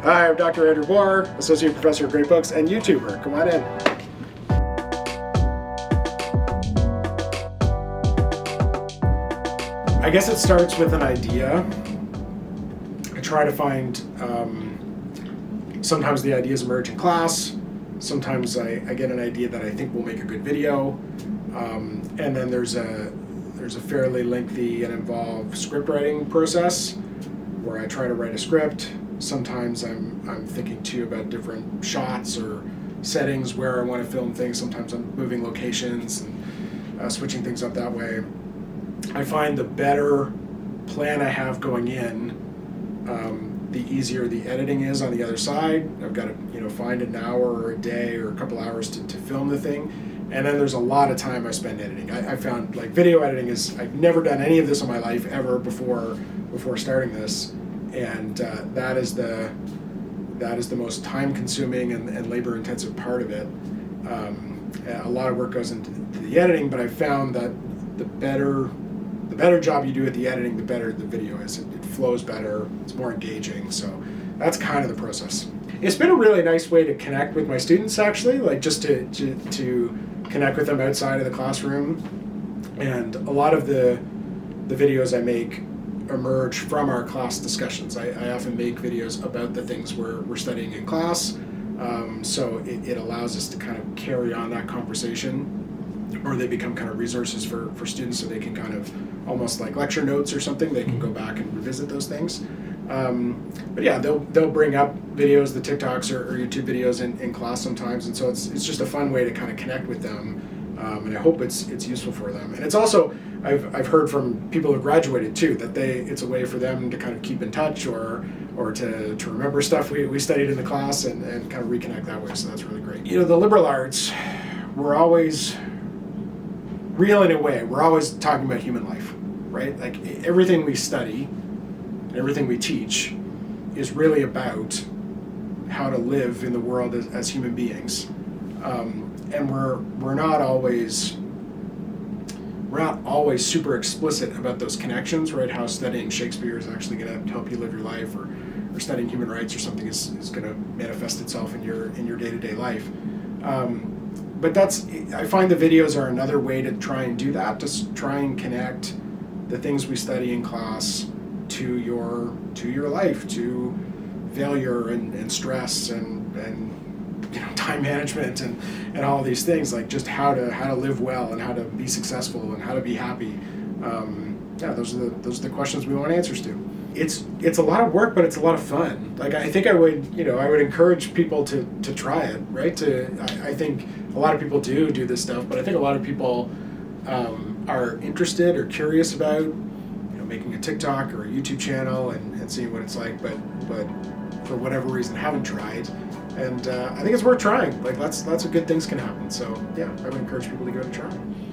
Hi, I'm Dr. Andrew Moore, Associate Professor of Great Books and YouTuber. Come on in. I guess it starts with an idea. I try to find, sometimes the ideas emerge in class. Sometimes I get an idea that I think will make a good video. And then there's a fairly lengthy and involved script writing process where I try to write a script. Sometimes I'm thinking too about different shots or settings where I want to film things. Sometimes I'm moving locations and switching things up that way. I find the better plan I have going in, the easier the editing is on the other side. I've got to find an hour or a day or a couple hours to film the thing. And then there's a lot of time I spend editing. I found like video editing I've never done any of this in my life ever before starting this. And that is the most time-consuming and labor-intensive part of it. A lot of work goes into the editing, but I found that the better job you do at the editing, the better the video is. It flows better. It's more engaging. So that's kind of the process. It's been a really nice way to connect with my students, actually, like just to connect with them outside of the classroom. And a lot of the videos I make emerge from our class discussions. I often make videos about the things we're studying in class, so it allows us to kind of carry on that conversation, or they become kind of resources for students, so they can kind of almost like lecture notes or something. They can go back and revisit those things. But yeah, they'll bring up videos, the TikToks or YouTube videos in class sometimes, and so it's just a fun way to kind of connect with them. And I hope it's useful for them. And it's also, I've heard from people who graduated too, that it's a way for them to kind of keep in touch or to remember stuff we studied in the class and kind of reconnect that way. So that's really great. The liberal arts, we're always real in a way. We're always talking about human life, right? Like everything we study and everything we teach is really about how to live in the world as human beings. And we're not always super explicit about those connections, right? How studying Shakespeare is actually going to help you live your life, or studying human rights or something is going to manifest itself in your day-to-day life. But I find the videos are another way to try and do that, to try and connect the things we study in class to your life, to failure and stress and time management and all these things, like just how to live well and how to be successful and how to be happy. Those are the questions we want answers to. It's a lot of work, but it's a lot of fun. Like I think I would encourage people to try it, right? I think a lot of people do this stuff, but I think a lot of people are interested or curious about making a TikTok or a YouTube channel and seeing what it's like, but for whatever reason haven't tried. And I think it's worth trying. Like lots of good things can happen. So yeah, I would encourage people to give it a try.